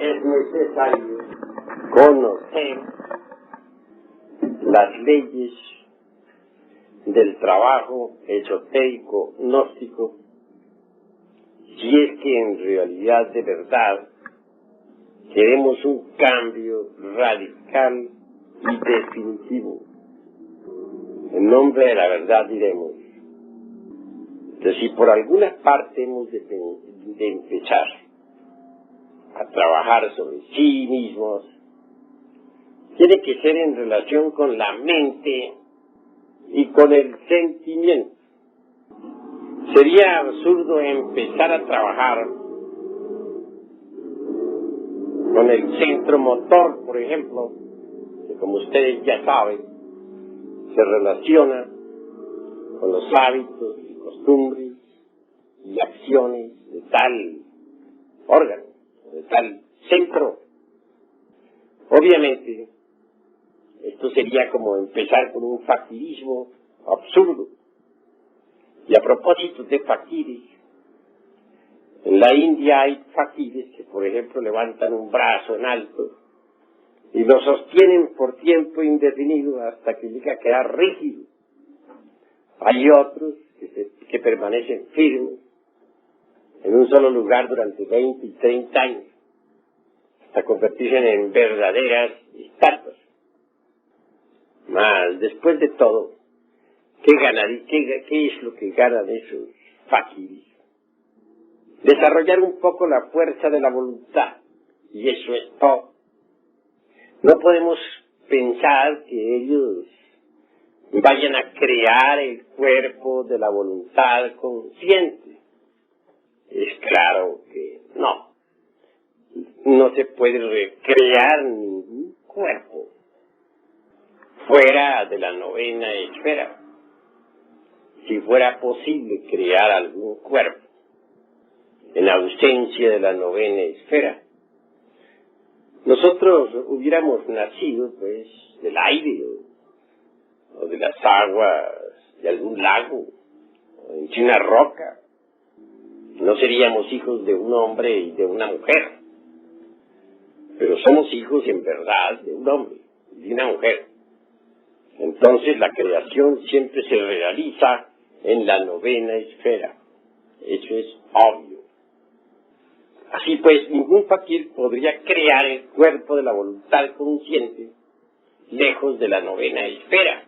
es necesario conocer las leyes del trabajo esotérico gnóstico, si es que en realidad de verdad queremos un cambio radical y definitivo. En nombre de la verdad diremos, que si por alguna parte hemos de empezar a trabajar sobre sí mismos, tiene que ser en relación con la mente y con el sentimiento. Sería absurdo empezar a trabajar con el centro motor, por ejemplo, que como ustedes ya saben, se relaciona con los hábitos y costumbres y acciones de tal órgano, de tal centro. Obviamente, esto sería como empezar con un faquirismo absurdo. Y a propósito de faquires, en la India hay faquires que, por ejemplo, levantan un brazo en alto y lo sostienen por tiempo indefinido hasta que llega a quedar rígido. Hay otros que permanecen firmes en un solo lugar durante 20 y 30 años, hasta convertirse en verdaderas estatuas. Mas, después de todo, ¿qué es lo que ganan esos faquires? Desarrollar un poco la fuerza de la voluntad, y eso es todo. No podemos pensar que ellos vayan a crear el cuerpo de la voluntad consciente. Es claro que no. No se puede recrear ningún cuerpo fuera de la novena esfera. Si fuera posible crear algún cuerpo en ausencia de la novena esfera, nosotros hubiéramos nacido pues del aire o de las aguas de algún lago o en una roca. No seríamos hijos de un hombre y de una mujer, pero somos hijos en verdad de un hombre y de una mujer. Entonces la creación siempre se realiza en la novena esfera. Eso es obvio. Así pues, ningún faquir podría crear el cuerpo de la voluntad consciente lejos de la novena esfera.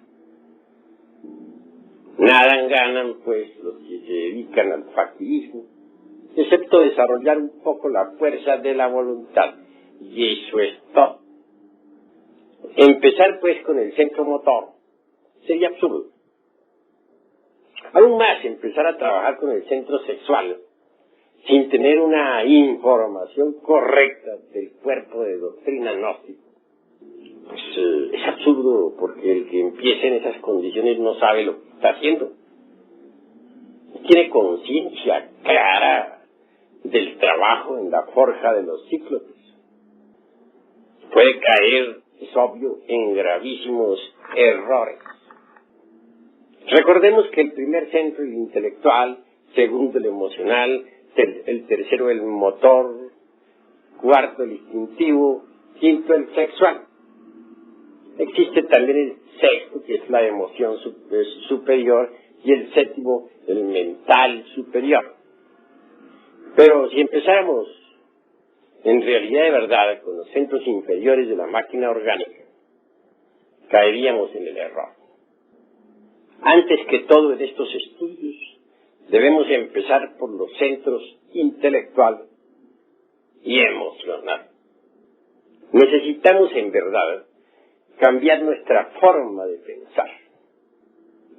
Nada ganan, pues, los que se dedican al faquirismo, excepto desarrollar un poco la fuerza de la voluntad. Y eso es todo. Empezar, pues, con el centro motor sería absurdo. Aún más, empezar a trabajar con el centro sexual sin tener una información correcta del cuerpo de doctrina gnóstica, pues es absurdo, porque el que empiece en esas condiciones no sabe lo que está haciendo. Tiene conciencia clara del trabajo en la forja de los cíclopes. Puede caer, es obvio, en gravísimos errores. Recordemos que el primer centro es el intelectual, segundo el emocional, el tercero el motor, cuarto el instintivo, quinto el sexual. Existe también el sexto, que es la emoción superior, y el séptimo, el mental superior. Pero si empezáramos en realidad de verdad con los centros inferiores de la máquina orgánica, caeríamos en el error. Antes que todo en estos estudios, debemos empezar por los centros intelectual y emocional. Necesitamos en verdad cambiar nuestra forma de pensar.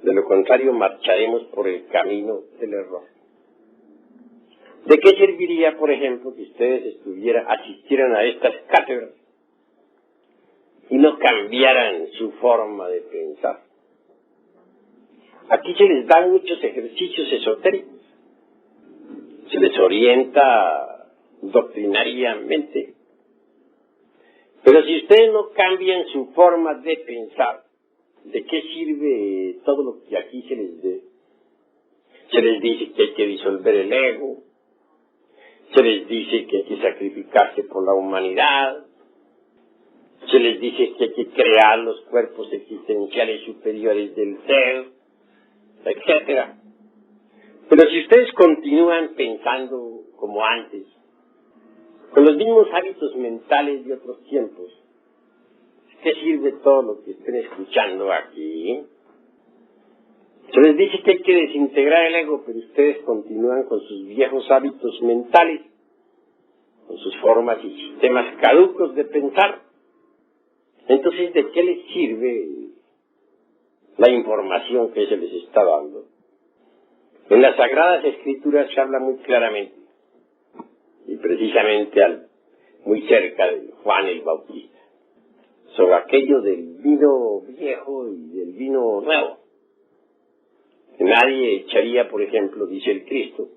De lo contrario, marcharemos por el camino del error. ¿De qué serviría, por ejemplo, que ustedes asistieran a estas cátedras y no cambiaran su forma de pensar? Aquí se les dan muchos ejercicios esotéricos. Se les orienta doctrinariamente. Pero si ustedes no cambian su forma de pensar, ¿de qué sirve todo lo que aquí se les dé? Se les dice que hay que disolver el ego, Se les dice que hay que sacrificarse por la humanidad. Se les dice que hay que crear los cuerpos existenciales superiores del ser, etc. Pero si ustedes continúan pensando como antes, con los mismos hábitos mentales de otros tiempos, ¿qué sirve todo lo que estén escuchando aquí? Se les dice que hay que desintegrar el ego, pero ustedes continúan con sus viejos hábitos mentales, con sus formas y sistemas caducos de pensar. Entonces, ¿de qué les sirve la información que se les está dando? En las Sagradas Escrituras se habla muy claramente, y precisamente muy cerca de Juan el Bautista, sobre aquello del vino viejo y del vino nuevo. Nadie echaría, por ejemplo, dice el Cristo,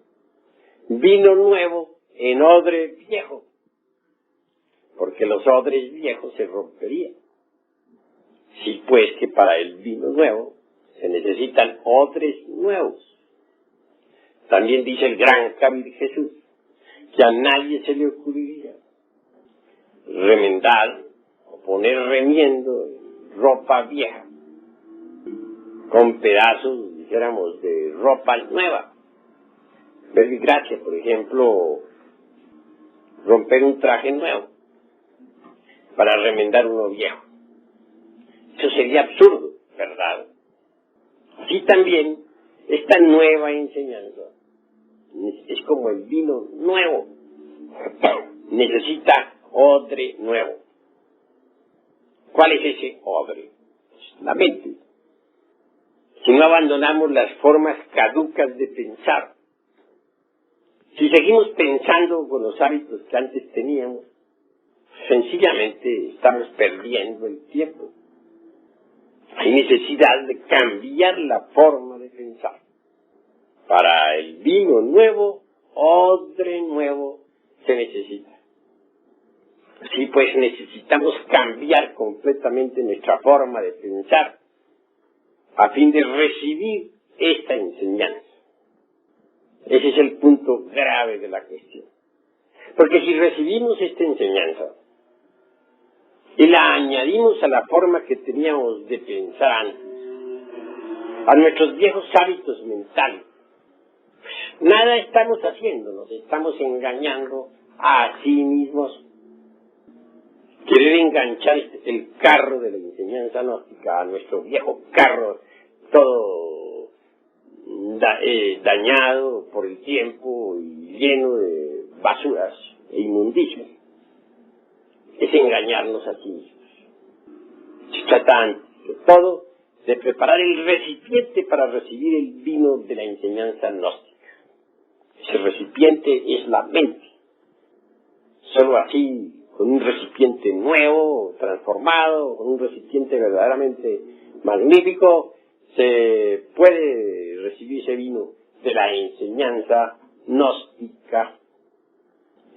vino nuevo en odre viejo, porque los odres viejos se romperían. Sí, pues que para el vino nuevo se necesitan odres nuevos. También dice el gran Cabir Jesús que a nadie se le ocurriría remendar o poner remiendo en ropa vieja con pedazos, dijéramos, de ropa nueva. Verbigracia, por ejemplo, romper un traje nuevo para remendar uno viejo. Eso sería absurdo, ¿verdad? Así también, esta nueva enseñanza es como el vino nuevo. Necesita odre nuevo. ¿Cuál es ese odre? La mente. Si no abandonamos las formas caducas de pensar, si seguimos pensando con los hábitos que antes teníamos, sencillamente estamos perdiendo el tiempo. Hay necesidad de cambiar la forma de pensar. Para el vino nuevo, odre nuevo se necesita. Así pues, necesitamos cambiar completamente nuestra forma de pensar a fin de recibir esta enseñanza. Ese es el punto grave de la cuestión. Porque si recibimos esta enseñanza y la añadimos a la forma que teníamos de pensar antes, a nuestros viejos hábitos mentales, nada estamos haciendo, nos estamos engañando a sí mismos. Querer enganchar el carro de la enseñanza gnóstica a nuestro viejo carro, todo dañado por el tiempo y lleno de basuras e inmundicias, es engañarnos a sí mismos. Se trata antes de todo de preparar el recipiente para recibir el vino de la enseñanza gnóstica. Ese recipiente es la mente. Solo así, con un recipiente nuevo, transformado, con un recipiente verdaderamente magnífico, se puede recibir ese vino de la enseñanza gnóstica.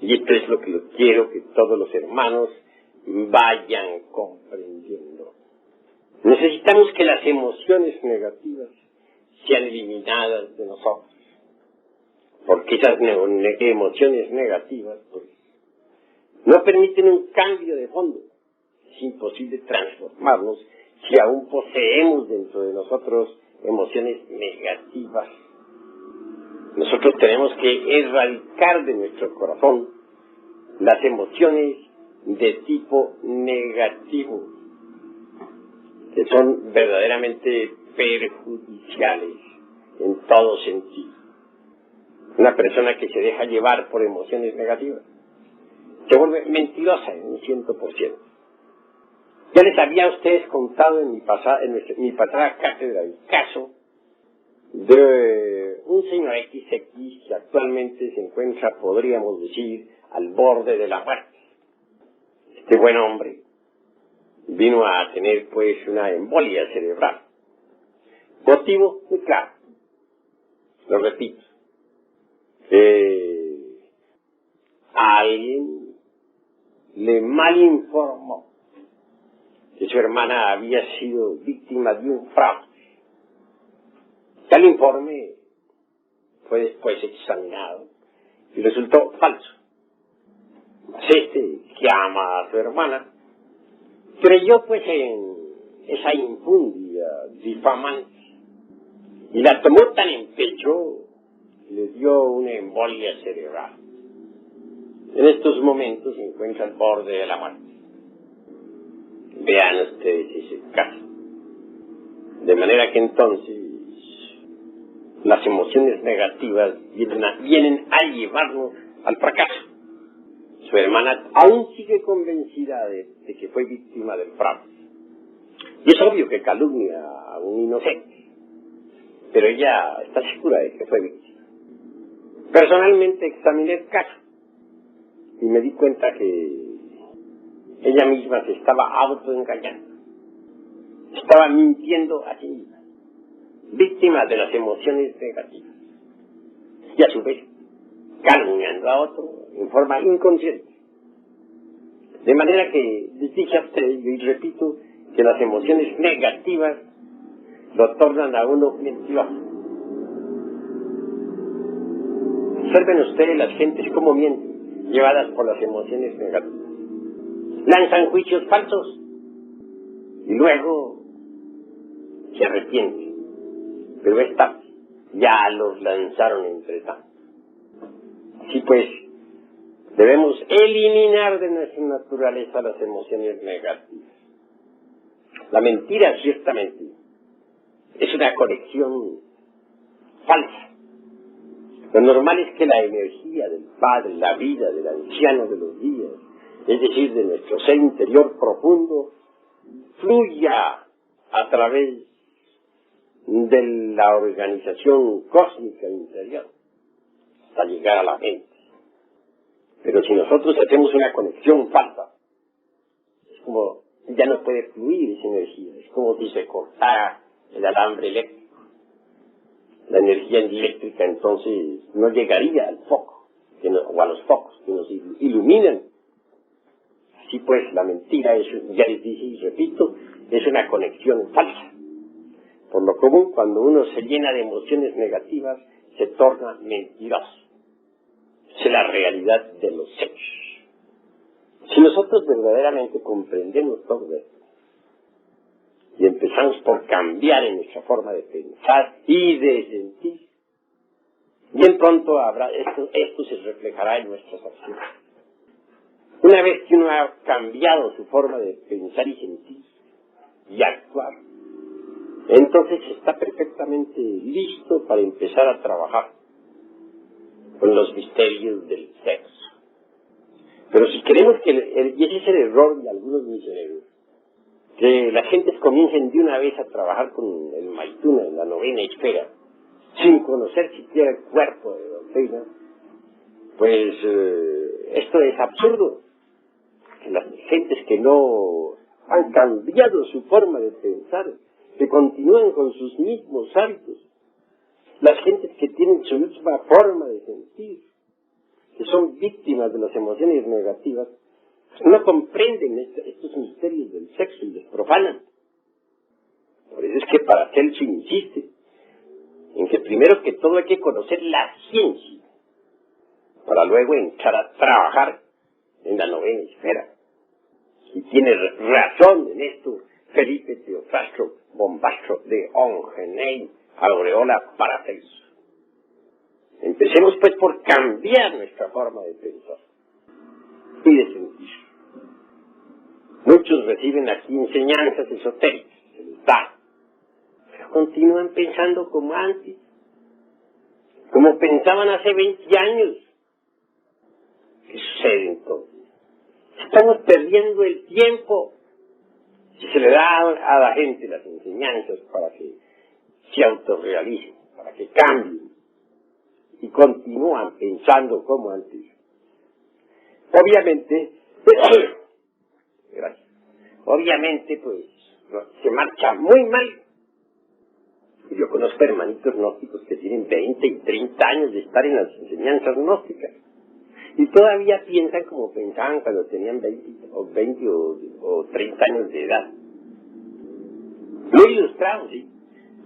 Y esto es lo que quiero que todos los hermanos vayan comprendiendo. Necesitamos que las emociones negativas sean eliminadas de nosotros. Porque esas emociones negativas, pues, no permiten un cambio de fondo. Es imposible transformarnos si aún poseemos dentro de nosotros emociones negativas. Nosotros tenemos que erradicar de nuestro corazón las emociones de tipo negativo, que son verdaderamente perjudiciales en todo sentido. Una persona que se deja llevar por emociones negativas se vuelve mentirosa en un 100%. Ya les había a ustedes contado en mi pasada cátedra el caso de un señor XX que actualmente se encuentra, podríamos decir, al borde de la muerte. Este buen hombre vino a tener pues una embolia cerebral. Motivo muy claro, lo repito, alguien le malinformó que su hermana había sido víctima de un fraude. Tal informe fue después examinado y resultó falso. Este, que ama a su hermana, creyó pues en esa infundia difamante y la tomó tan en pecho que le dio una embolia cerebral. En estos momentos se encuentra al borde de la muerte. Vean ustedes ese caso. De manera que entonces las emociones negativas vienen a llevarnos al fracaso. Su hermana aún sigue convencida de que fue víctima del fraude. Y es obvio que calumnia a un inocente, pero ella está segura de que fue víctima. Personalmente examiné el caso y me di cuenta que ella misma se estaba autoengañando. Estaba mintiendo a sí misma, víctima de las emociones negativas. Y a su vez, calumniando a otro en forma inconsciente. De manera que les dije a ustedes, y repito, que las emociones negativas lo tornan a uno mentiroso. Observen ustedes las gentes cómo mienten, llevadas por las emociones negativas. Lanzan juicios falsos y luego se arrepienten. Pero es tarde, ya los lanzaron entre tanto. Así pues, debemos eliminar de nuestra naturaleza las emociones negativas. La mentira, ciertamente, es una conexión falsa. Lo normal es que la energía del Padre, la vida del anciano de los días, es decir, de nuestro ser interior profundo, fluya a través de la organización cósmica interior hasta llegar a la mente. Pero si nosotros hacemos una conexión falsa, es como ya no puede fluir esa energía, es como si se cortara el alambre eléctrico. La energía eléctrica entonces no llegaría al foco, o a los focos que nos iluminan. Así pues, la mentira es, ya les dije y repito, es una conexión falsa. Por lo común, cuando uno se llena de emociones negativas, se torna mentiroso. Es la realidad de los hechos. Si nosotros verdaderamente comprendemos todo esto, y empezamos por cambiar en nuestra forma de pensar y de sentir, bien pronto esto se reflejará en nuestras acciones. Una vez que uno ha cambiado su forma de pensar y sentir y actuar, entonces está perfectamente listo para empezar a trabajar con los misterios del sexo. Pero si queremos y ese es el error de algunos misioneros, que las gentes comiencen de una vez a trabajar con el Maituna en la novena esfera, sin conocer siquiera el cuerpo de doctrina, pues esto es absurdo. Las gentes que no han cambiado su forma de pensar, que continúan con sus mismos hábitos, las gentes que tienen su misma forma de sentir, que son víctimas de las emociones negativas, no comprenden estos misterios del sexo y les profanan. Por eso es que Paracelso insiste en que primero que todo hay que conocer la ciencia para luego entrar a trabajar en la novena esfera. Y tiene razón en esto Felipe Teofrastro Bombastro de Ongenay, Aureola Paracelso. Empecemos pues por cambiar nuestra forma de pensar y de sentir. Muchos reciben aquí enseñanzas esotéricas, se les da, pero continúan pensando como antes, como pensaban hace 20 años. ¿Qué sucede entonces? Estamos perdiendo el tiempo. Si se le da a la gente las enseñanzas para que se autorrealicen, para que cambien, y continúan pensando como antes. Obviamente, gracias. Obviamente, pues, se marcha muy mal. Yo conozco hermanitos gnósticos que tienen 20 y 30 años de estar en las enseñanzas gnósticas. Y todavía piensan como pensaban cuando tenían 20 o 30 años de edad. Muy ilustrados, sí.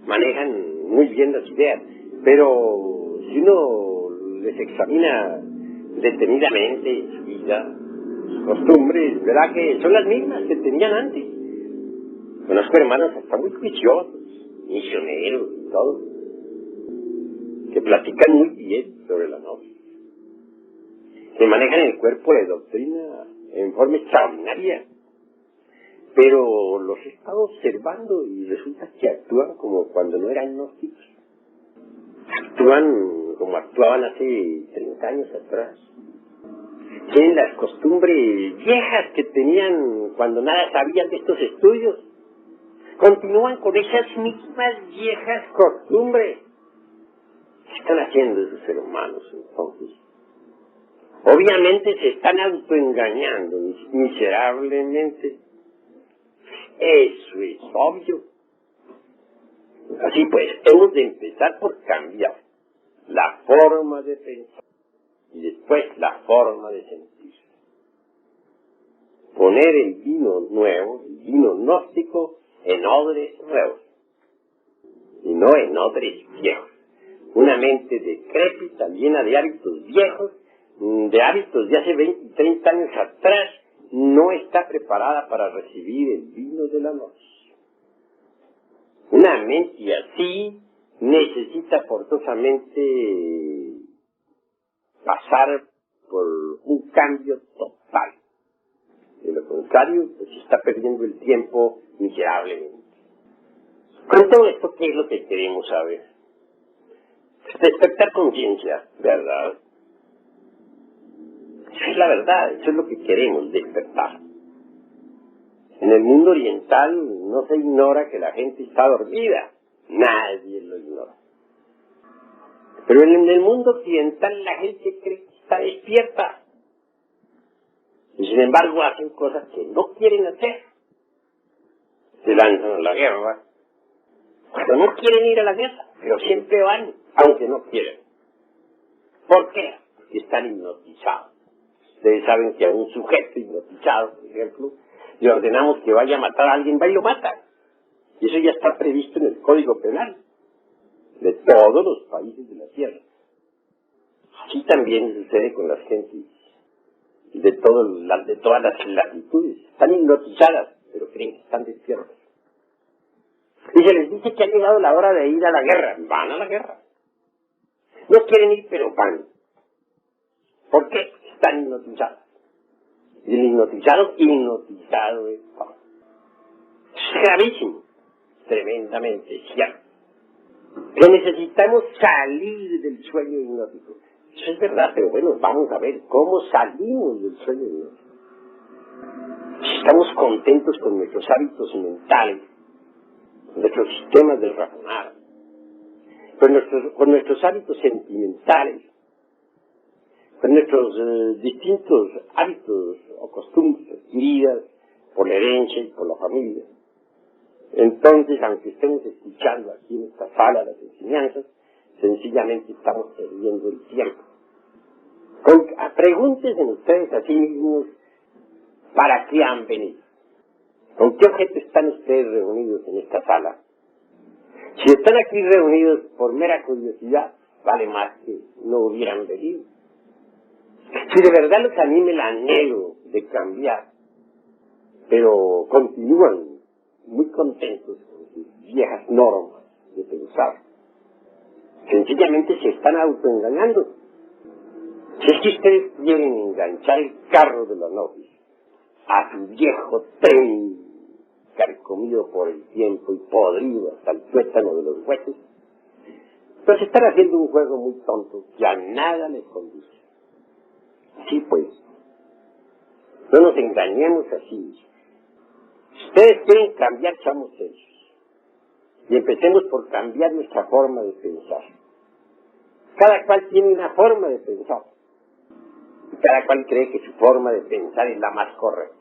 Manejan muy bien las ideas. Pero si uno les examina detenidamente su vida, sus costumbres, ¿verdad? Que son las mismas que tenían antes. Conozco hermanos hasta muy juiciosos, misioneros y todo, que platican muy bien sobre la novia, que manejan el cuerpo de doctrina en forma extraordinaria, pero los he estado observando y resulta que actúan como cuando no eran gnósticos. Actúan como actuaban hace 30 años atrás. Tienen las costumbres viejas que tenían cuando nada sabían de estos estudios. Continúan con esas mismas viejas costumbres. ¿Qué están haciendo esos seres humanos entonces? Obviamente se están autoengañando miserablemente. Eso es obvio. Así pues, hemos de empezar por cambiar la forma de pensar y después la forma de sentir. Poner el vino nuevo, el vino gnóstico, en odres nuevos y no en odres viejos. Una mente decrépita, llena de hábitos viejos, de hábitos de hace 20 y 30 años atrás, no está preparada para recibir el vino de la noche. Una mente así necesita forzosamente pasar por un cambio total. De lo contrario, pues se está perdiendo el tiempo miserablemente. Con todo esto, ¿qué es lo que queremos saber? Despertar conciencia, ¿verdad? Esa es la verdad, eso es lo que queremos, despertar. En el mundo oriental no se ignora que la gente está dormida, nadie lo ignora. Pero en el mundo occidental la gente cree que está despierta. Y sin embargo hacen cosas que no quieren hacer. Se lanzan a la guerra, cuando no quieren ir a la guerra, pero siempre van, aunque no quieren. ¿Por qué? Porque están hipnotizados. Ustedes saben que a un sujeto hipnotizado, por ejemplo, le ordenamos que vaya a matar a alguien, va y lo mata. Y eso ya está previsto en el Código Penal de todos los países de la Tierra. Así también sucede con las gentes de todas las latitudes. Están hipnotizadas, pero creen que están despiertas. Y se les dice que ha llegado la hora de ir a la guerra. Van a la guerra. No quieren ir, pero van. ¿Por qué? Están hipnotizados. Y el hipnotizado es todo. Es gravísimo. Tremendamente cierto. Que necesitamos salir del sueño hipnótico. Eso es verdad, pero bueno, vamos a ver cómo salimos del sueño hipnótico. Si estamos contentos con nuestros hábitos mentales, con nuestros sistemas de razonar, con nuestros hábitos sentimentales, con nuestros distintos hábitos o costumbres adquiridas por la herencia y por la familia. Entonces, aunque estemos escuchando aquí en esta sala las enseñanzas, sencillamente estamos perdiendo el tiempo. Pregúntense ustedes a sí mismos, ¿para qué han venido? ¿Con qué objeto están ustedes reunidos en esta sala? Si están aquí reunidos por mera curiosidad, vale más que no hubieran venido. Si de verdad los anima el anhelo de cambiar, pero continúan muy contentos con sus viejas normas de pensar, sencillamente se están autoengañando. Si es que ustedes quieren enganchar el carro de la novia a su viejo tren carcomido por el tiempo y podrido hasta el tuétano de los huesos, pues están haciendo un juego muy tonto que a nada les conduce. Sí, pues, no nos engañemos así. Si ustedes quieren cambiar, seamos serios. Y empecemos por cambiar nuestra forma de pensar. Cada cual tiene una forma de pensar. Y cada cual cree que su forma de pensar es la más correcta.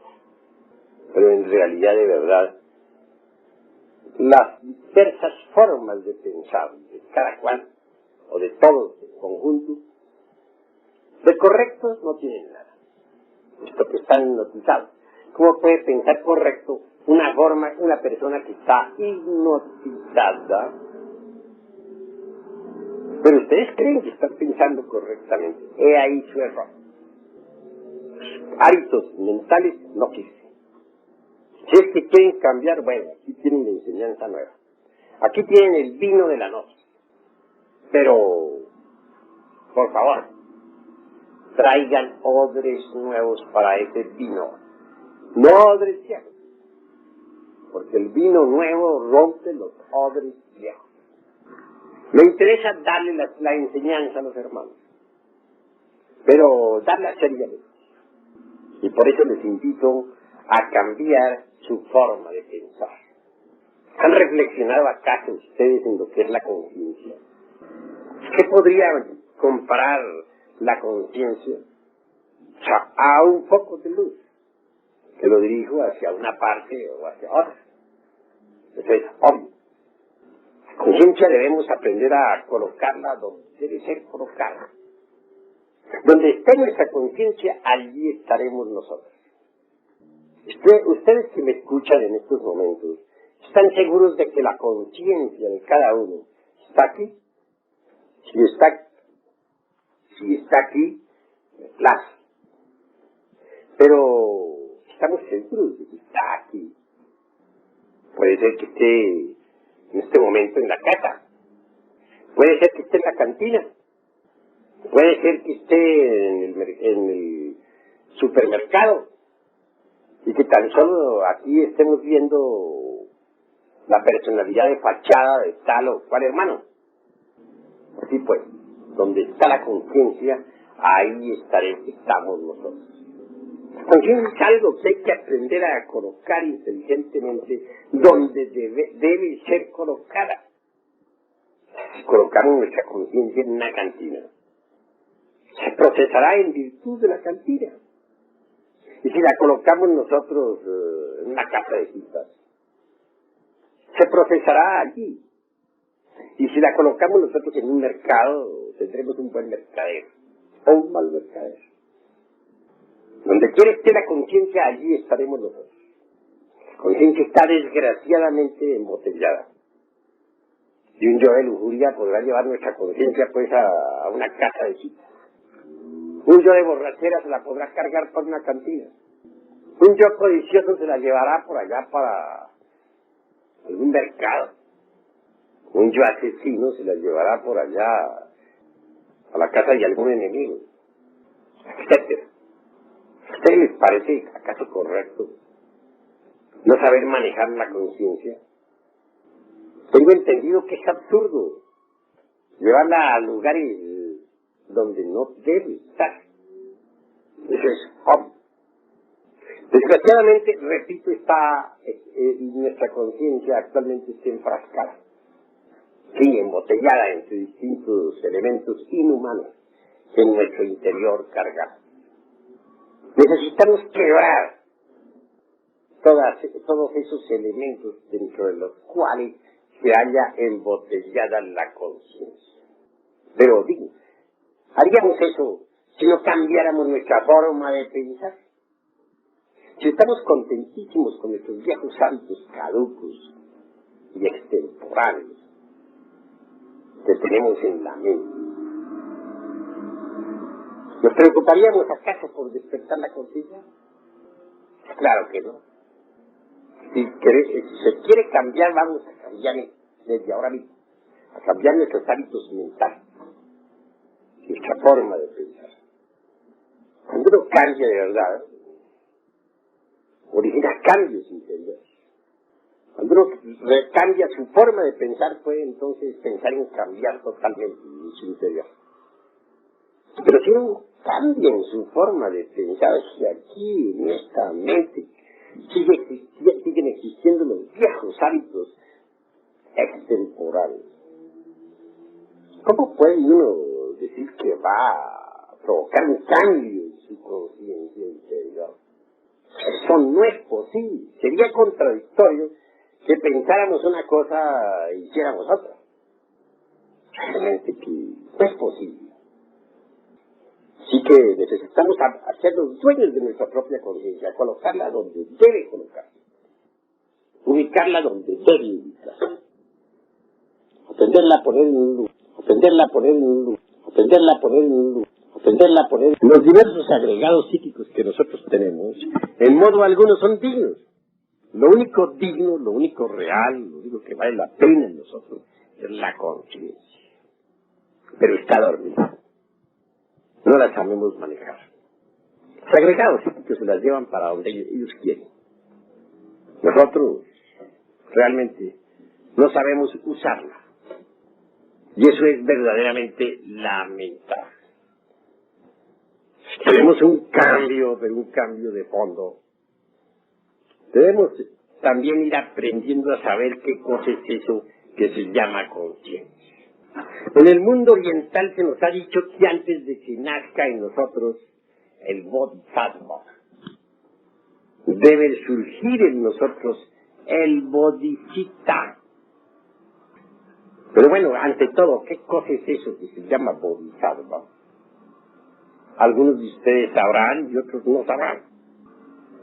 Pero en realidad, de verdad, las diversas formas de pensar de cada cual, o de todos en conjunto, de correctos no tienen nada. Esto que están hipnotizados. ¿Cómo puede pensar correcto una persona que está hipnotizada? Pero ustedes creen que están pensando correctamente. He ahí su error. hábitos mentales no quise. Si es que quieren cambiar, bueno, aquí tienen la enseñanza nueva. Aquí tienen el vino de la noche. Pero, por favor, traigan odres nuevos para ese vino. No odres viejos. Porque el vino nuevo rompe los odres viejos. Me interesa darle la enseñanza a los hermanos, pero darla seriamente. Y por eso les invito a cambiar su forma de pensar. ¿Han reflexionado acaso ustedes en lo que es la conciencia? ¿Qué podría comparar la conciencia a un foco de luz que lo dirijo hacia una parte o hacia otra? Eso es obvio. La conciencia debemos aprender a colocarla donde debe ser colocada. Donde esté nuestra conciencia, allí estaremos nosotros. Ustedes que me escuchan en estos momentos, ¿están seguros de que la conciencia de cada uno está aquí? Si está aquí, me place. Pero estamos seguros de que está aquí. Puede ser que esté en este momento en la casa. Puede ser que esté en la cantina. Puede ser que esté en el supermercado. Y que tan solo aquí estemos viendo la personalidad de fachada de tal o cual hermano. Así pues, donde está la conciencia, ahí estamos nosotros. La conciencia es algo que hay que aprender a colocar inteligentemente donde debe ser colocada. Si colocamos nuestra conciencia en una cantina, se procesará en virtud de la cantina. Y si la colocamos nosotros en una casa de citas, se procesará allí. Y si la colocamos nosotros en un mercado, tendremos un buen mercader o un mal mercader. Donde quiera esté la conciencia, allí estaremos nosotros. La conciencia está desgraciadamente embotellada. Y un yo de lujuria podrá llevar nuestra conciencia pues a una casa de citas. Un yo de borrachera se la podrá cargar por una cantina. Un yo codicioso se la llevará por allá para algún mercado. Un yo asesino se la llevará por allá a la casa de algún enemigo, etc. ¿A ustedes les parece acaso correcto no saber manejar la conciencia? Tengo entendido que es absurdo llevarla a lugares donde no debe estar. Eso es obvio. Desgraciadamente, repito, nuestra conciencia actualmente está enfrascada, sí, embotellada entre distintos elementos inhumanos que en nuestro interior cargamos. Necesitamos quebrar todos esos elementos dentro de los cuales se halla embotellada la conciencia. Pero digo, haríamos eso si no cambiáramos nuestra forma de pensar. Si estamos contentísimos con nuestros viejos hábitos caducos y extemporáneos que tenemos en la mente, ¿nos preocuparíamos acaso por despertar la conciencia? Claro que no. Si se quiere cambiar, vamos a cambiar desde ahora mismo, a cambiar nuestros hábitos mentales, nuestra forma de pensar. Cuando uno cambia de verdad, origina cambios interiores. Cuando uno cambia su forma de pensar, puede entonces pensar en cambiar totalmente su interior. Pero si uno cambia en su forma de pensar, si aquí en esta mente siguen existiendo los viejos hábitos extemporáneos, ¿cómo puede uno decir que va a provocar un cambio en su conciencia interior? Eso no es posible. Sería contradictorio que pensáramos una cosa e hiciéramos otra. Realmente que no es posible. Así que necesitamos hacer los dueños de nuestra propia conciencia, colocarla donde debe colocarse, ubicarla donde debe ubicarse, aprenderla a poner en un lugar, aprenderla a poner en un lugar, aprenderla a poner en un lugar, aprenderla a poner los diversos agregados psíquicos que nosotros tenemos, en modo alguno son dignos. Lo único digno, lo único real, lo único que vale la pena en nosotros es la conciencia. Pero está dormida. No la sabemos manejar. Los agregados psíquicos se las llevan para donde ellos quieren. Nosotros realmente no sabemos usarla. Y eso es verdaderamente lamentable. Tenemos un cambio de fondo. Debemos también ir aprendiendo a saber qué cosa es eso que se llama conciencia. En el mundo oriental se nos ha dicho que antes de que nazca en nosotros el bodhisattva, debe surgir en nosotros el bodhicitta. Pero bueno, ante todo, ¿qué cosa es eso que se llama bodhisattva? Algunos de ustedes sabrán y otros no sabrán.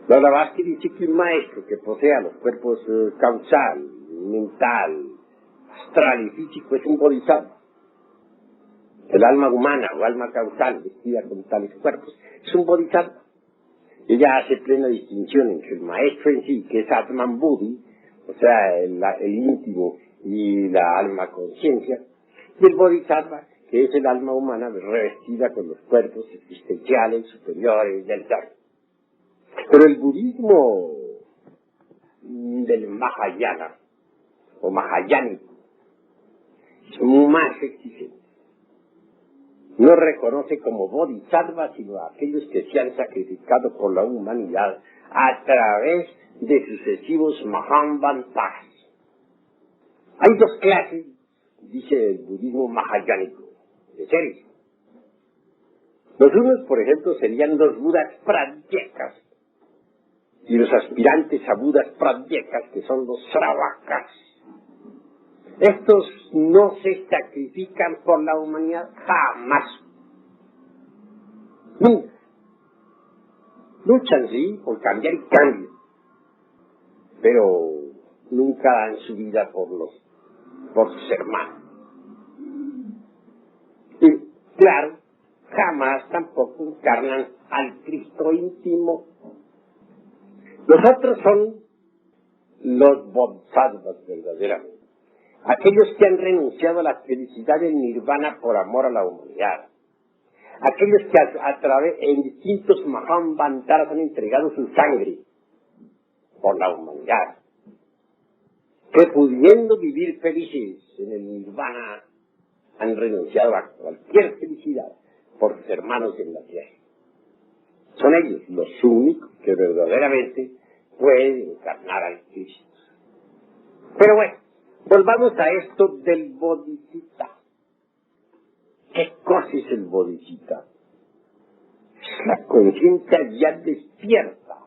La Blavatsky dice que un maestro que posea los cuerpos causal, mental, astral y físico es un bodhisattva. El alma humana o alma causal vestida con tales cuerpos es un bodhisattva. Ella hace plena distinción entre el maestro en sí, que es Atman Buddhi, o sea, el íntimo y la alma conciencia, y el bodhisattva, que es el alma humana revestida con los cuerpos existenciales superiores del ser. Pero el budismo del Mahayana, o Mahayánico, es más exigente. No reconoce como bodhisattva sino a aquellos que se han sacrificado por la humanidad a través de sucesivos Mahamvantas. Hay dos clases, dice el budismo mahayánico, de seres. Los unos, por ejemplo, serían los budas pradyekas, y los aspirantes a budas pradyekas, que son los sravakas. Estos no se sacrifican por la humanidad jamás. Nunca. Luchan, sí, por cambiar y cambio. Pero nunca dan su vida por sus hermanos. Y claro, jamás tampoco encarnan al Cristo íntimo. Los otros son los bodhisattvas verdaderamente. Aquellos que han renunciado a la felicidad del nirvana por amor a la humanidad. Aquellos que en distintos Mahamvantaras han entregado su sangre por la humanidad. Que pudiendo vivir felices en el nirvana han renunciado a cualquier felicidad por sus hermanos en la tierra. Son ellos los únicos que verdaderamente pueden encarnar al Cristo. Pero bueno, volvamos a esto del bodhicitta. ¿Qué cosa es el bodhicitta? Es la conciencia ya despierta,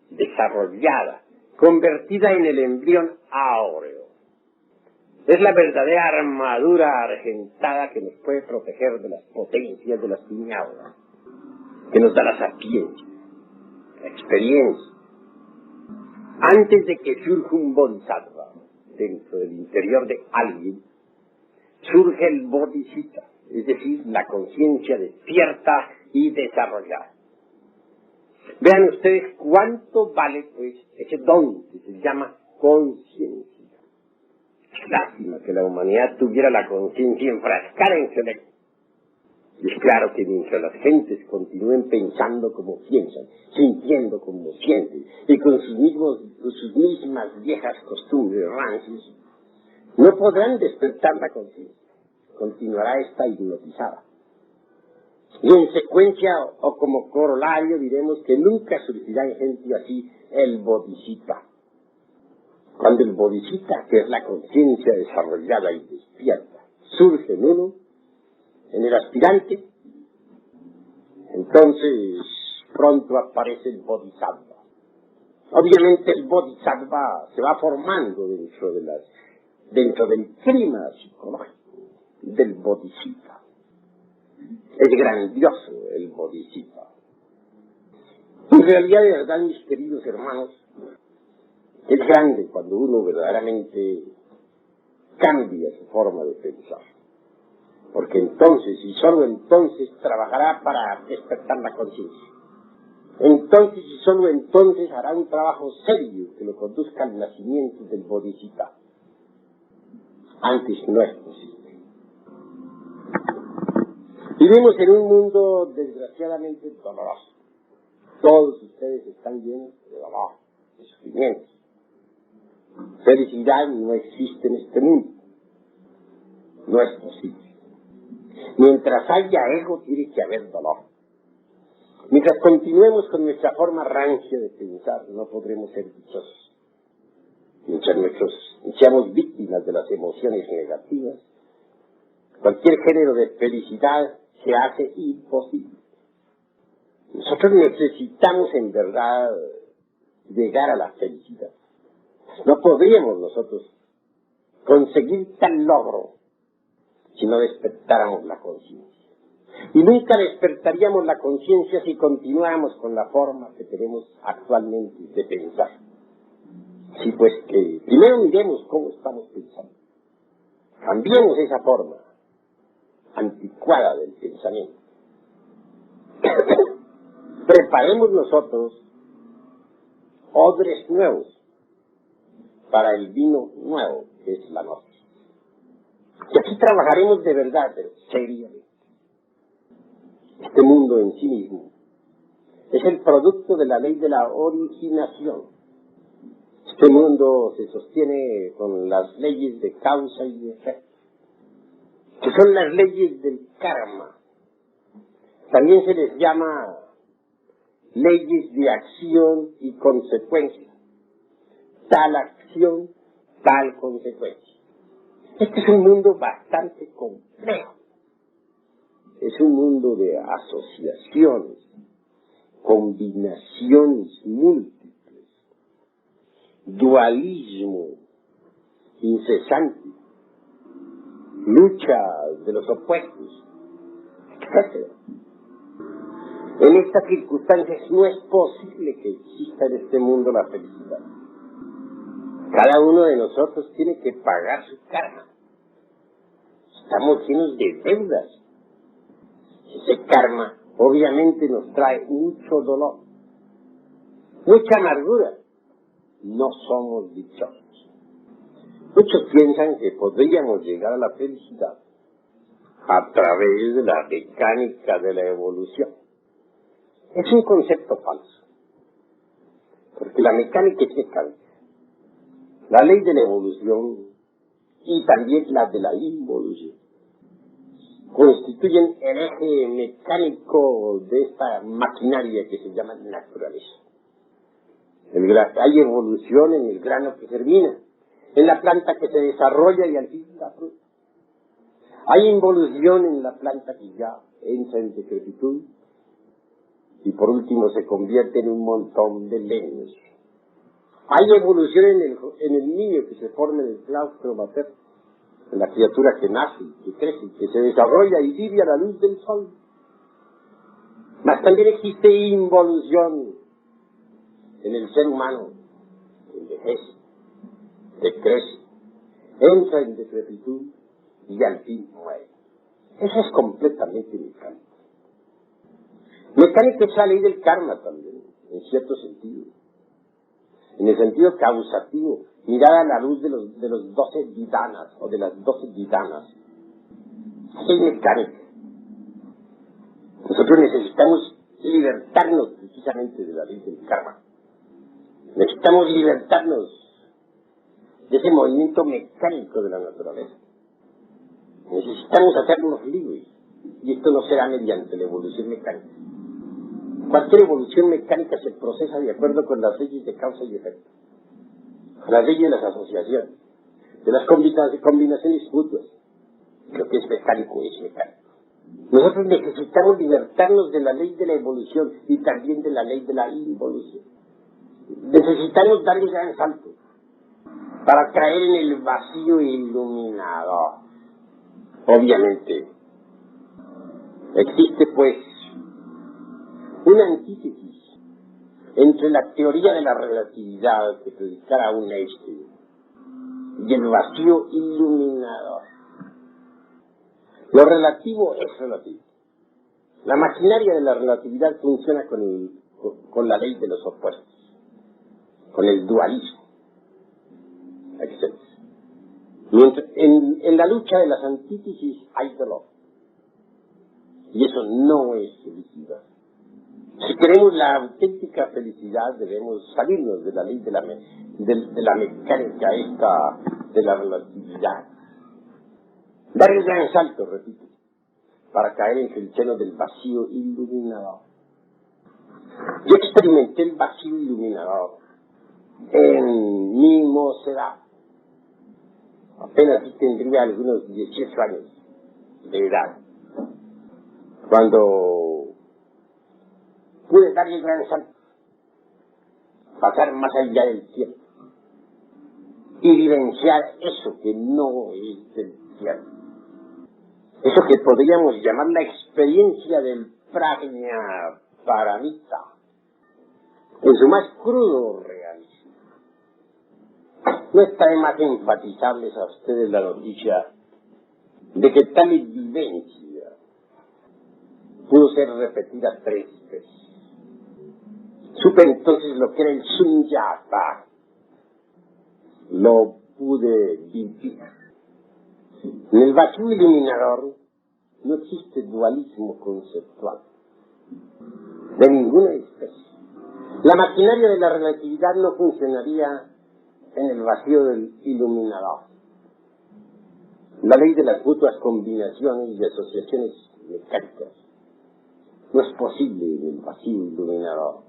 desarrollada, convertida en el embrión áureo. Es la verdadera armadura argentada que nos puede proteger de las potencias de las tinieblas, que nos da la sapiencia, la experiencia. Antes de que surja un bodhisattva dentro del interior de alguien, surge el bodhicitta, es decir, la conciencia despierta y desarrollada. Vean ustedes cuánto vale pues ese don que se llama conciencia. Lástima que la humanidad tuviera la conciencia enfrascada en su electo. Y es claro que mientras las gentes continúen pensando como piensan, sintiendo como sienten, y con sus mismas viejas costumbres rancias, no podrán despertar la conciencia. Continuará esta hipnotizada. Y en secuencia o como corolario diremos que nunca surgirá en gente así el bodhicitta. Cuando el bodhicitta, que es la conciencia desarrollada y despierta, surge en uno, en el aspirante, entonces pronto aparece el bodhisattva. Obviamente el bodhisattva se va formando dentro del clima psicológico del bodhicitta. Es grandioso el bodhicitta. En realidad, de verdad, mis queridos hermanos, es grande cuando uno verdaderamente cambia su forma de pensar. porque entonces y solo entonces trabajará para despertar la conciencia. Entonces y solo entonces hará un trabajo serio que lo conduzca al nacimiento del Bodhisattva. Antes no es posible. Vivimos en un mundo desgraciadamente doloroso. Todos ustedes están llenos de dolor, de sufrimiento. Felicidad no existe en este mundo. No es posible. Mientras haya ego, tiene que haber dolor. Mientras continuemos con nuestra forma rancia de pensar, no podremos ser dichosos. Mientras seamos víctimas de las emociones negativas, cualquier género de felicidad se hace imposible. Nosotros necesitamos en verdad llegar a la felicidad. No podríamos nosotros conseguir tal logro si no despertáramos la conciencia. Y nunca despertaríamos la conciencia si continuáramos con la forma que tenemos actualmente de pensar. Sí, pues que primero miremos cómo estamos pensando. Cambiemos esa forma anticuada del pensamiento. Preparemos nosotros odres nuevos para el vino nuevo, que es la noche. Y aquí trabajaremos de verdad, pero seriamente. Este mundo en sí mismo es el producto de la ley de la originación. Este mundo se sostiene con las leyes de causa y efecto, que son las leyes del karma. También se les llama leyes de acción y consecuencia. Tal acción, tal consecuencia. Este es un mundo bastante complejo. Es un mundo de asociaciones, combinaciones múltiples, dualismo incesante, lucha de los opuestos, etc. En estas circunstancias no es posible que exista en este mundo la felicidad. Cada uno de nosotros tiene que pagar su karma. Estamos llenos de deudas. Ese karma obviamente nos trae mucho dolor, mucha amargura. No somos dichosos. Muchos piensan que podríamos llegar a la felicidad a través de la mecánica de la evolución. Es un concepto falso, porque la mecánica es mecánica. La ley de la evolución y también la de la involución constituyen el eje mecánico de esta maquinaria que se llama naturaleza. Hay evolución en el grano que germina, en la planta que se desarrolla y al fin da fruto. Hay involución en la planta que ya entra en decrepitud y por último se convierte en un montón de leños. Hay evolución en el niño que se forma en el claustro materno, en la criatura que nace, que crece, que se desarrolla y vive a la luz del sol. Mas también existe involución en el ser humano, que envejece, que crece, entra en decrepitud y al fin muere. Eso es completamente mecánico. Mecánica es la ley del karma también, en cierto sentido. En el sentido causativo, mirada a la luz de los 12 vidanas o de las 12 vidanas. Es mecánica. Nosotros necesitamos libertarnos precisamente de la ley del karma. Necesitamos libertarnos de ese movimiento mecánico de la naturaleza. Necesitamos hacernos libres. Y esto no será mediante la evolución mecánica. Cualquier evolución mecánica se procesa de acuerdo con las leyes de causa y efecto, las leyes de las asociaciones, de las combinaciones mutuas. Lo que es mecánico es mecánico. Nosotros necesitamos libertarnos de la ley de la evolución y también de la ley de la involución. Necesitamos darle gran salto para caer en el vacío iluminador. Obviamente, existe pues una antítesis entre la teoría de la relatividad que predicara un Einstein y el vacío iluminador. Lo relativo es relativo. La maquinaria de la relatividad funciona con la ley de los opuestos, con el dualismo. Etc. Mientras, en la lucha de las antítesis hay dolor. Y eso no es felicidad. Si queremos la auténtica felicidad, debemos salirnos de la ley de la mecánica esta de la relatividad. Dar el gran salto, repito, para caer en el seno del vacío iluminador. Yo experimenté el vacío iluminador en mi mocedad. Apenas tendría algunos 18 años de edad, cuando pude dar el gran salto, pasar más allá del tiempo y vivenciar eso que no es del tiempo, eso que podríamos llamar la experiencia del prajna paramita, en su más crudo realismo. No está de más enfatizarles a ustedes la noticia de que tal vivencia pudo ser repetida 3 veces. Supe entonces lo que era el sunyata. Lo pude vivir. En el vacío iluminador no existe dualismo conceptual de ninguna especie. La maquinaria de la relatividad no funcionaría en el vacío del iluminador. La ley de las mutuas combinaciones y asociaciones mecánicas no es posible en el vacío iluminador.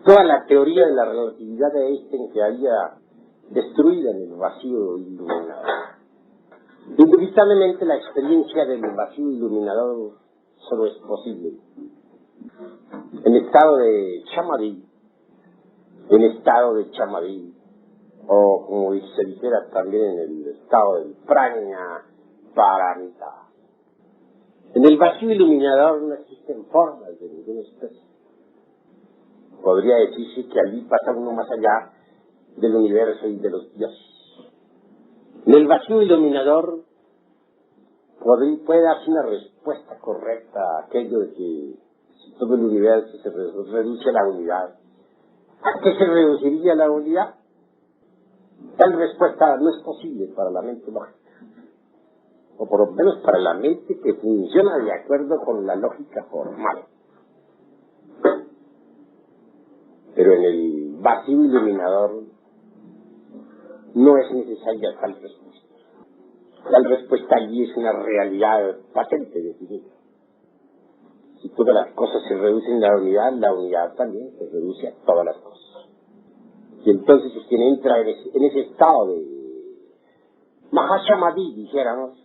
Toda la teoría de la relatividad de Einstein quedaría destruida en el vacío iluminador. Indubitablemente la experiencia del vacío iluminador solo es posible en estado de chamadhi, o como se dijera también en el estado del prajna paramita. En el vacío iluminador no existen formas de ninguna especie. Podría decirse que allí pasa uno más allá del universo y de los dioses. En el vacío iluminador puede darse una respuesta correcta a aquello de que si todo el universo se reduce a la unidad, ¿a qué se reduciría la unidad? Tal respuesta no es posible para la mente lógica, o por lo menos para la mente que funciona de acuerdo con la lógica formal. Pero en el vacío iluminador no es necesaria tal respuesta. Tal respuesta allí es una realidad patente, definida. Si todas las cosas se reducen a la unidad también se reduce a todas las cosas. Y entonces quien entra en ese estado de Mahasamadhi, dijéramos,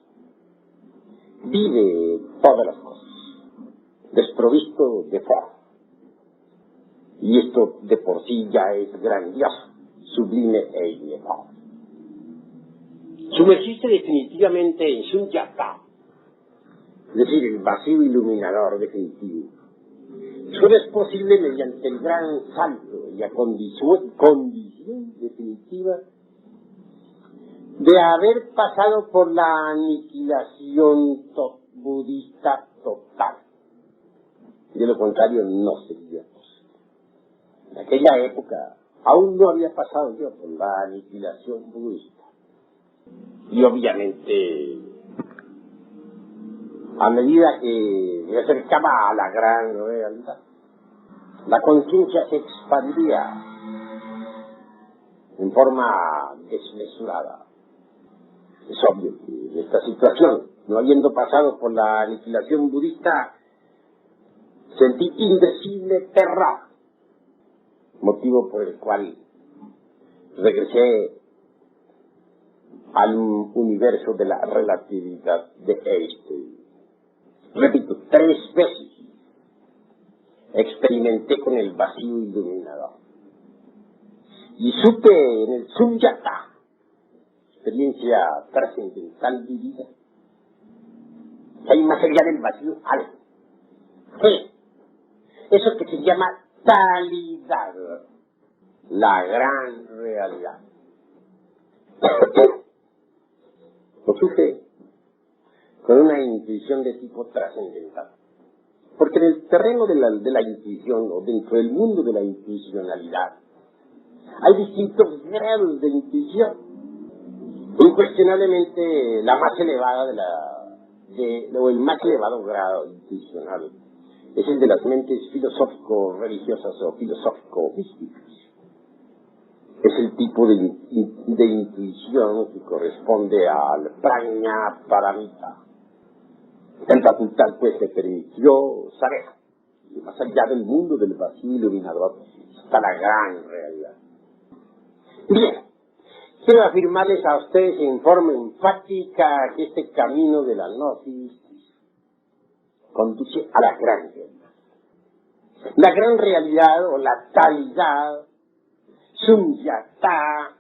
vive todas las cosas, desprovisto de forma. Y esto de por sí ya es grandioso, sublime e inefable. Sumergirse definitivamente en sunyata, es decir, el vacío iluminador definitivo, solo es posible mediante el gran salto y la condición definitiva de haber pasado por la aniquilación budista total. De lo contrario, no sería posible. En aquella época aún no había pasado yo por la aniquilación budista. Y obviamente, a medida que me acercaba a la gran realidad, la conciencia se expandía en forma desmesurada. Es obvio que en esta situación, no habiendo pasado por la aniquilación budista, sentí indecible terror, motivo por el cual regresé al universo de la relatividad de Einstein. Repito, 3 veces experimenté con el vacío iluminador. Y supe en el sunyata, experiencia trascendental vivida, que hay más allá del vacío algo. ¿Qué? Eso que se llama talidad, la gran realidad. Lo supe con una intuición de tipo trascendental. Porque en el terreno de la intuición, o dentro del mundo de la intuicionalidad, hay distintos grados de intuición. Incuestionablemente, la más elevada o el más elevado grado intuicional es el de las mentes filosófico-religiosas o filosófico-místicas. Es el tipo de intuición que corresponde al prajna paramita. En facultad, pues, se permitió saber que más allá del mundo del vacío iluminador está la gran realidad. Bien, quiero afirmarles a ustedes en forma enfática que este camino de la gnosis conduce a la gran realidad. La gran realidad o la talidad, sunyata,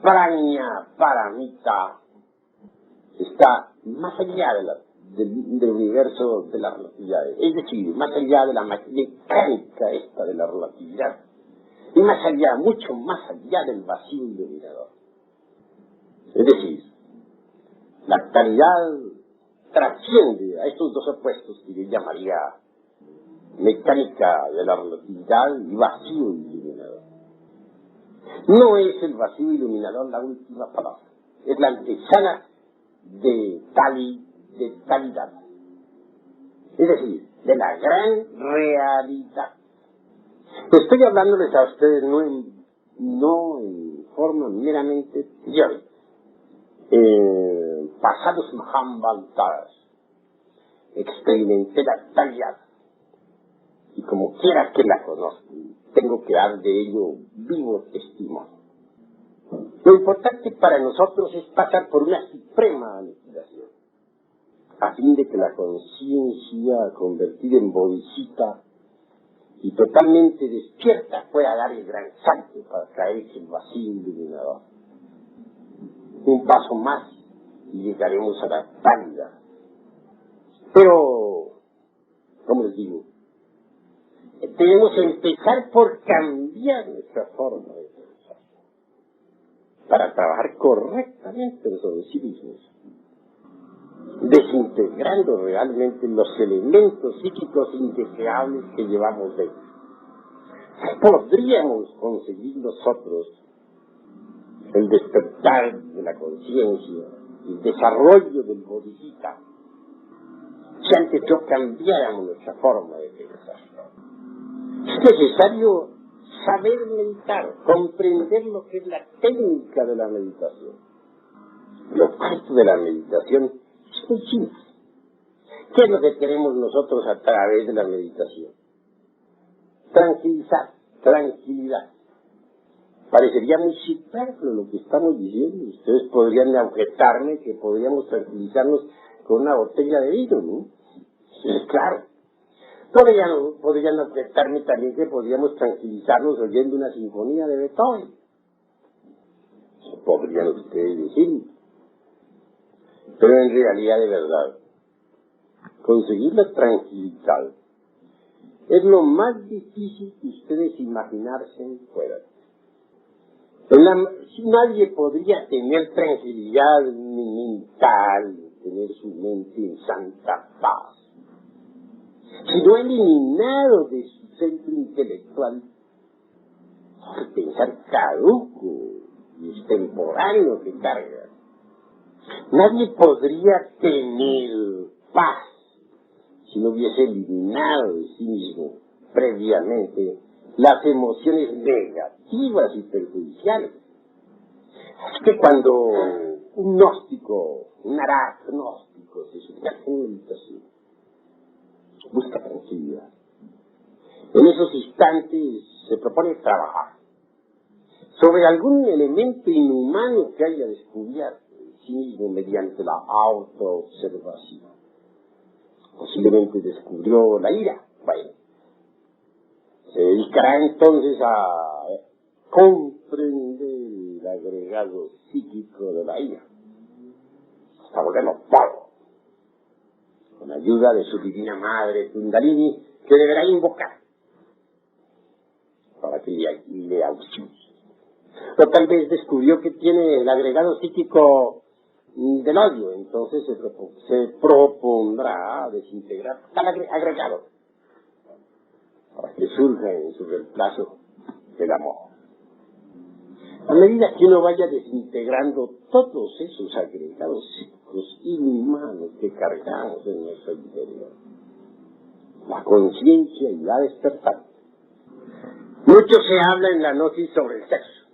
prajna paramita, está más allá del universo de la relatividad, es decir, más allá de la mecánica esta de la relatividad, y más allá, mucho más allá del vacío iluminador. Es decir, la actualidad trasciende a estos dos opuestos que yo llamaría mecánica de la relatividad y vacío iluminador. No es el vacío iluminador la última palabra, es la antesala de calidad, es decir, de la gran realidad. Estoy hablándoles a ustedes no en forma meramente teórica, pasados Mahambaltas, experimenté la calidad, y como quiera que la conozca, tengo que dar de ello vivo testimonio. Lo importante para nosotros es pasar por una suprema aniquilación, a fin de que la conciencia convertida en bodhisattva y totalmente despierta pueda dar el gran salto para caerse el vacío iluminador. Un paso más y llegaremos a la pálida. Pero, como les digo, tenemos que empezar por cambiar nuestra forma de pensar, para trabajar correctamente sobre sí mismos, desintegrando realmente los elementos psíquicos indeseables que llevamos dentro. Podríamos conseguir nosotros el despertar de la conciencia, el desarrollo del bodhisattva, si antes no cambiáramos nuestra forma de pensar. Es necesario saber meditar, comprender lo que es la técnica de la meditación. Lo parte de la meditación es muy simple. ¿Qué es lo que queremos nosotros a través de la meditación? Tranquilidad. Parecería muy superfluo lo que estamos diciendo. Ustedes podrían objetarme que podríamos tranquilizarnos con una botella de vino, ¿no? Sí, claro. Podrían objetarme también que podríamos tranquilizarnos oyendo una sinfonía de Beethoven. Eso podrían ustedes decir. Pero en realidad, de verdad, conseguir la tranquilidad es lo más difícil que ustedes imaginarse puedan. Nadie podría tener tranquilidad mental, tener su mente en santa paz, si no ha eliminado de su centro intelectual el pensar caduco y extemporáneo que carga. Nadie podría tener paz si no hubiese eliminado de sí mismo previamente las emociones negativas y perjudiciales. Es que cuando un gnóstico, un agnóstico, se sumerge en meditación, busca tranquilidad. En esos instantes se propone trabajar sobre algún elemento inhumano que haya descubierto en sí mismo mediante la autoobservación. Posiblemente descubrió la ira. Bueno, se dedicará entonces a comprender el agregado psíquico de la ira, hasta volverlo polvo, con ayuda de su divina madre Kundalini, que deberá invocar para que le auxilie. O tal vez descubrió que tiene el agregado psíquico del odio. Entonces se propondrá desintegrar tal agregado para que surja en su reemplazo el amor. A medida que uno vaya desintegrando todos esos agregados psíquicos inhumanos que cargamos en nuestro interior, la conciencia irá despertando. Mucho se habla en la gnosis sobre el sexo,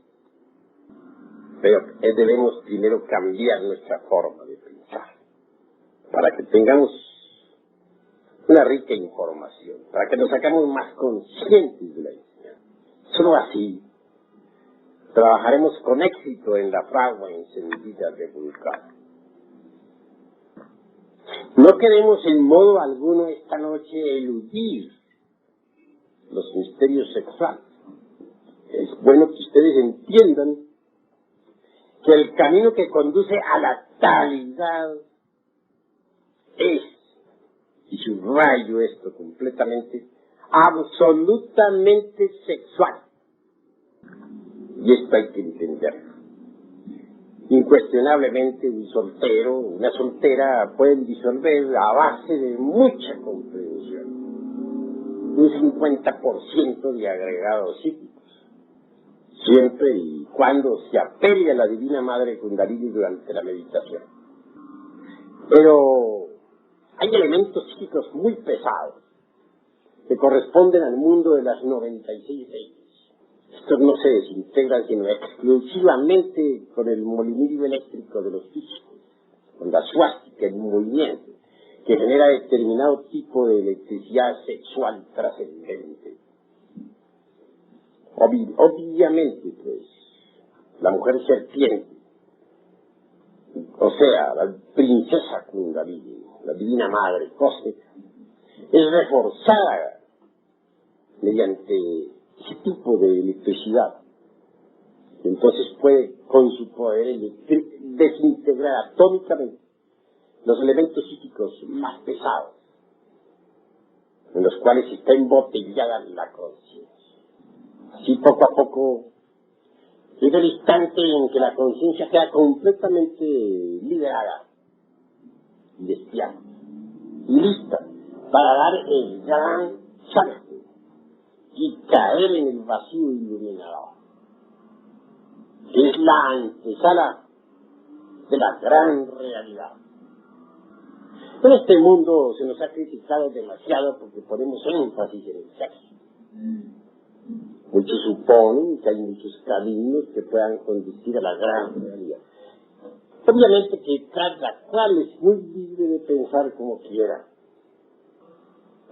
pero debemos primero cambiar nuestra forma de pensar para que tengamos una rica información, para que nos hagamos más conscientes de la enseñanza. Solo así trabajaremos con éxito en la fragua encendida de Vulcano. No queremos en modo alguno esta noche eludir los misterios sexuales. Es bueno que ustedes entiendan que el camino que conduce a la talidad es, y subrayo esto completamente, absolutamente sexual. Y esto hay que entenderlo. Incuestionablemente un soltero, una soltera pueden disolver a base de mucha comprensión un 50% de agregados psíquicos, siempre y cuando se apele a la Divina Madre Kundalini durante la meditación. Pero hay elementos psíquicos muy pesados que corresponden al mundo de las 96 leyes. Estos no se desintegran sino exclusivamente con el molinillo eléctrico de los físicos, con la suástica en movimiento, que genera determinado tipo de electricidad sexual trascendente. Obviamente, pues, la mujer serpiente, o sea, la princesa Kundalini, la divina madre cósmica, es reforzada mediante ese tipo de electricidad. Entonces puede, con su poder, desintegrar atómicamente los elementos psíquicos más pesados, en los cuales está embotellada la conciencia. Así poco a poco llega el instante en que la conciencia queda completamente liberada y despierta y lista para dar el gran salto y caer en el vacío iluminador, que es la antesala de la gran realidad. En este mundo se nos ha criticado demasiado porque ponemos énfasis en el sexo. Muchos suponen que hay muchos caminos que puedan conducir a la gran realidad. Obviamente que cada cual es muy libre de pensar como quiera,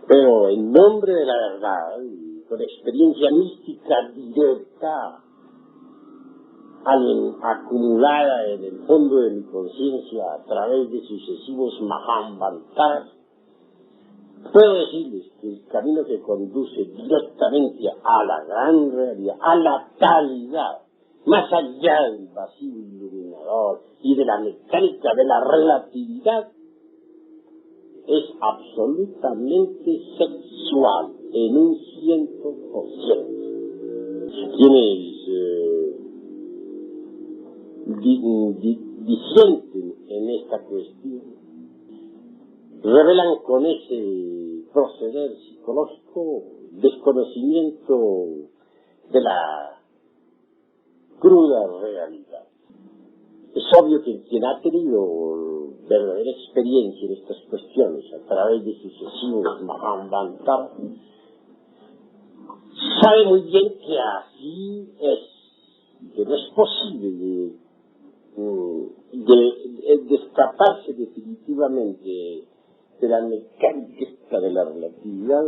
pero en nombre de la verdad y con experiencia mística directa, acumulada en el fondo de mi conciencia a través de sucesivos Mahamvantaras, puedo decirles que el camino que conduce directamente a la gran realidad, a la talidad, más allá del vacío iluminador y de la mecánica de la relatividad, es absolutamente sexual en un 100%. Quienes disienten en esta cuestión revelan con ese proceder psicológico desconocimiento de la cruda realidad. Es obvio que quien ha tenido verdadera experiencia en estas cuestiones a través de sucesivos Mahamvantaras sabe muy bien que así es, que no es posible de escaparse definitivamente de la mecánica de la relatividad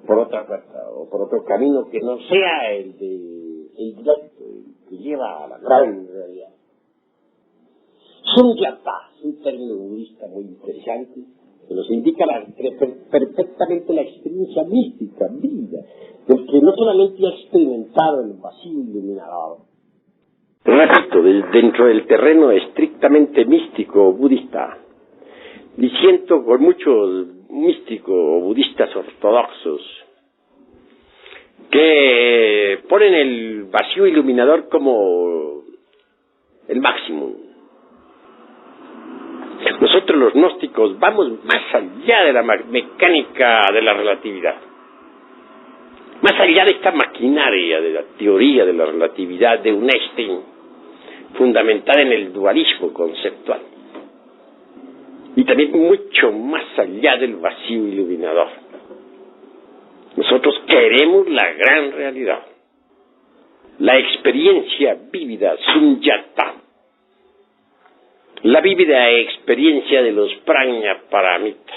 por otra puerta o por otro camino que no sea el directo, el que lleva a la gran realidad. Sunyata es un término budista muy interesante que nos indica perfectamente la experiencia mística, vida, del que no solamente ha experimentado el vacío iluminador. Repito, dentro del terreno estrictamente místico budista, diciendo con muchos místicos o budistas ortodoxos que ponen el vacío iluminador como el máximo. Nosotros los gnósticos vamos más allá de la mecánica de la relatividad, más allá de esta maquinaria de la teoría de la relatividad de un Einstein, fundamentada en el dualismo conceptual, y también mucho más allá del vacío iluminador. Nosotros queremos la gran realidad, la experiencia vívida, sunyata, la vívida experiencia de los prajna paramitas.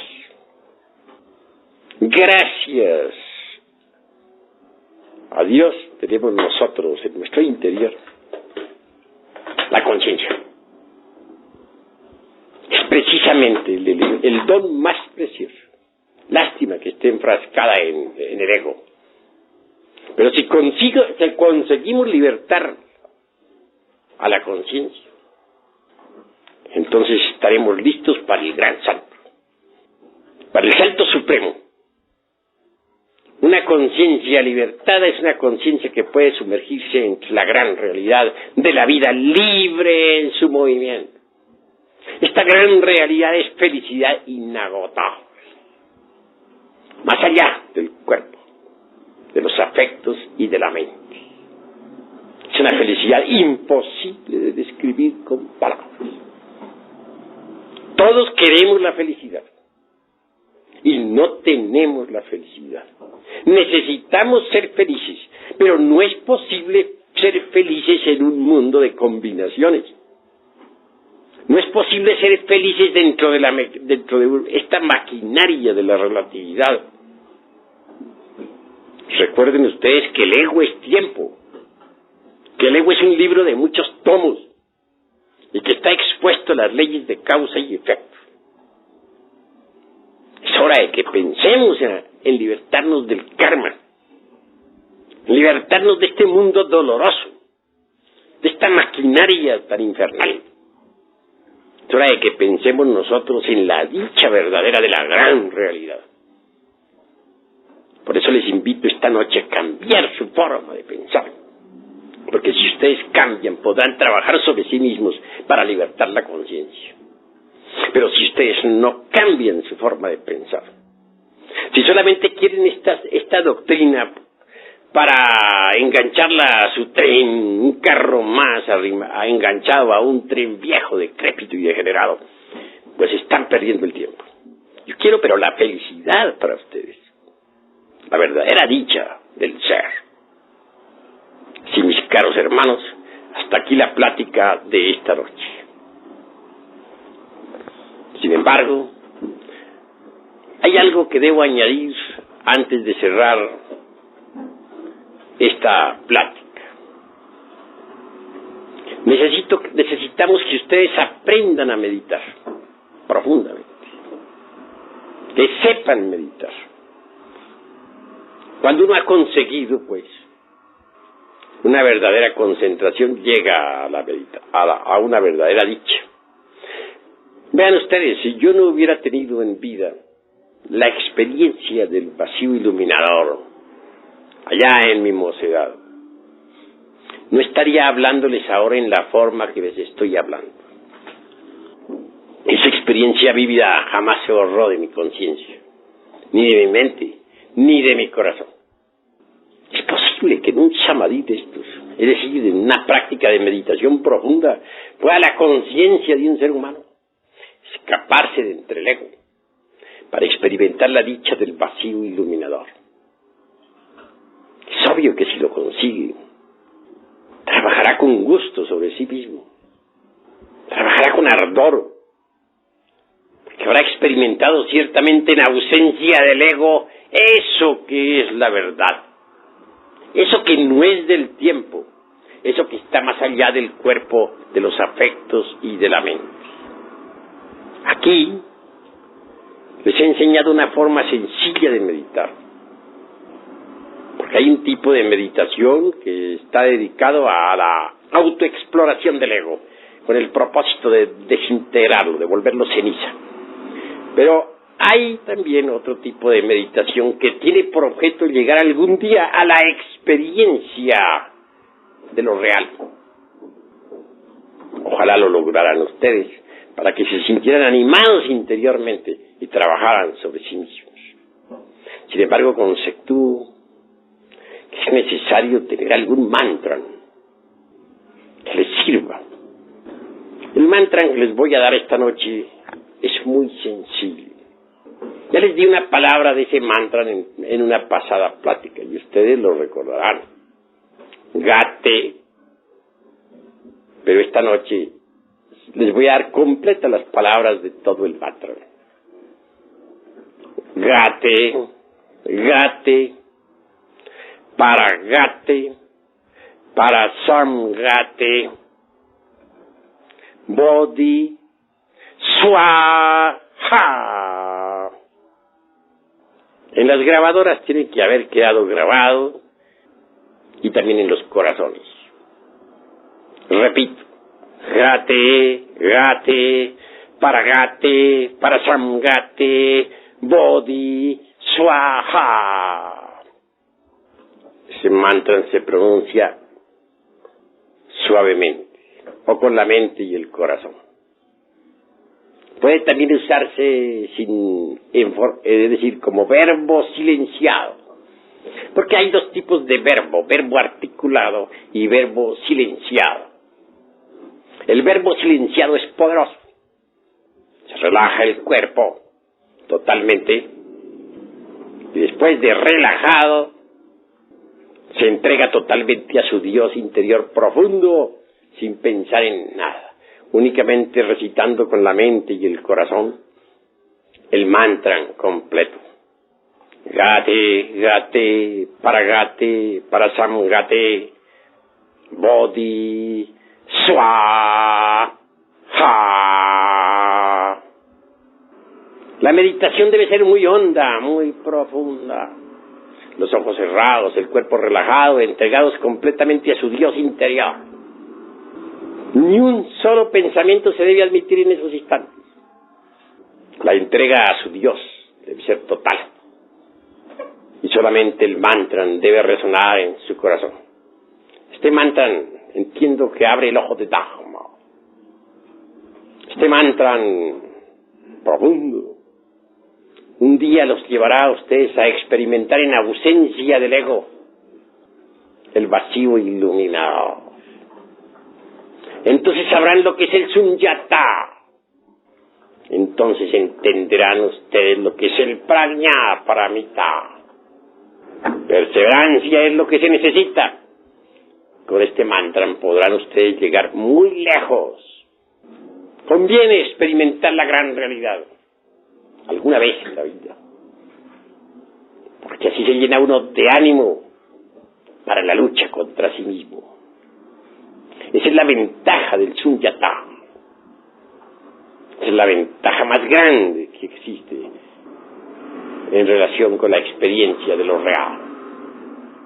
Gracias a Dios tenemos nosotros en nuestro interior la conciencia. Es precisamente el don más precioso. Lástima que esté enfrascada en el ego. Pero si conseguimos libertar a la conciencia, entonces estaremos listos para el gran salto, para el salto supremo. Una conciencia libertada es una conciencia que puede sumergirse en la gran realidad de la vida libre en su movimiento. Esta gran realidad es felicidad inagotable, más allá del cuerpo, de los afectos y de la mente. Es una felicidad imposible de describir con palabras. Todos queremos la felicidad y no tenemos la felicidad. Necesitamos ser felices, pero no es posible ser felices en un mundo de combinaciones. No es posible ser felices dentro de esta maquinaria de la relatividad. Recuerden ustedes que el ego es tiempo, que el ego es un libro de muchos tomos y que está expuesto a las leyes de causa y efecto. Es hora de que pensemos en libertarnos del karma, en libertarnos de este mundo doloroso, de esta maquinaria tan infernal. Es hora de que pensemos nosotros en la dicha verdadera de la gran realidad. Por eso les invito esta noche a cambiar su forma de pensar. Porque si ustedes cambian, podrán trabajar sobre sí mismos para libertar la conciencia. Pero si ustedes no cambian su forma de pensar, si solamente quieren esta doctrina para engancharla a su tren, un carro más enganchado a un tren viejo, decrépito y degenerado, pues están perdiendo el tiempo. Yo quiero, pero la felicidad para ustedes, la verdadera dicha del ser. Sí, mis caros hermanos, hasta aquí la plática de esta noche. Sin embargo, hay algo que debo añadir antes de cerrar esta plática. Necesitamos que ustedes aprendan a meditar profundamente, que sepan meditar. Cuando uno ha conseguido, pues, una verdadera concentración, llega a una verdadera dicha. Vean ustedes, si yo no hubiera tenido en vida la experiencia del vacío iluminador allá en mi mocedad, no estaría hablándoles ahora en la forma que les estoy hablando. Esa experiencia vívida jamás se borró de mi conciencia, ni de mi mente, ni de mi corazón. Es posible que en un samadhi de estos, es decir, en una práctica de meditación profunda, pueda la conciencia de un ser humano escaparse de entre el ego para experimentar la dicha del vacío iluminador. Es obvio que si lo consigue, trabajará con gusto sobre sí mismo, trabajará con ardor, porque habrá experimentado ciertamente en ausencia del ego eso que es la verdad, eso que no es del tiempo, eso que está más allá del cuerpo, de los afectos y de la mente. Aquí les he enseñado una forma sencilla de meditar, porque hay un tipo de meditación que está dedicado a la autoexploración del ego, con el propósito de desintegrarlo, de volverlo ceniza. Pero hay también otro tipo de meditación que tiene por objeto llegar algún día a la experiencia de lo real. Ojalá lo lograran ustedes, para que se sintieran animados interiormente y trabajaran sobre sí mismos. Sin embargo, conceptúo que es necesario tener algún mantra que les sirva. El mantra que les voy a dar esta noche es muy sencillo. Ya les di una palabra de ese mantra en una pasada plática y ustedes lo recordarán. Gate. Pero esta noche les voy a dar completas las palabras de todo el mantra. Gate, gate, para samgate, bodhi, swaha. En las grabadoras tiene que haber quedado grabado y también en los corazones. Repito, gate, gate, para samgate, bodhi, swaha. Ese mantra se pronuncia suavemente o con la mente y el corazón. Puede también usarse es decir, como verbo silenciado. Porque hay dos tipos de verbo articulado y verbo silenciado. El verbo silenciado es poderoso. Se relaja el cuerpo totalmente y después de relajado se entrega totalmente a su Dios interior profundo sin pensar en nada. Únicamente recitando con la mente y el corazón el mantra completo. Gate, gate, para samgate, bodhi, swaha. La meditación debe ser muy honda, muy profunda. Los ojos cerrados, el cuerpo relajado, entregados completamente a su Dios interior. Ni un solo pensamiento se debe admitir en esos instantes. La entrega a su Dios debe ser total. Y solamente el mantra debe resonar en su corazón. Este mantra entiendo que abre el ojo de Dharma. Este mantra profundo un día los llevará a ustedes a experimentar en ausencia del ego el vacío iluminado. Entonces sabrán lo que es el sunyata. Entonces entenderán ustedes lo que es el prajna paramita. Perseverancia es lo que se necesita. Con este mantra podrán ustedes llegar muy lejos. Conviene experimentar la gran realidad alguna vez en la vida, porque así se llena uno de ánimo para la lucha contra sí mismo. Esa es la ventaja del sunyata. Esa es la ventaja más grande que existe en relación con la experiencia de lo real.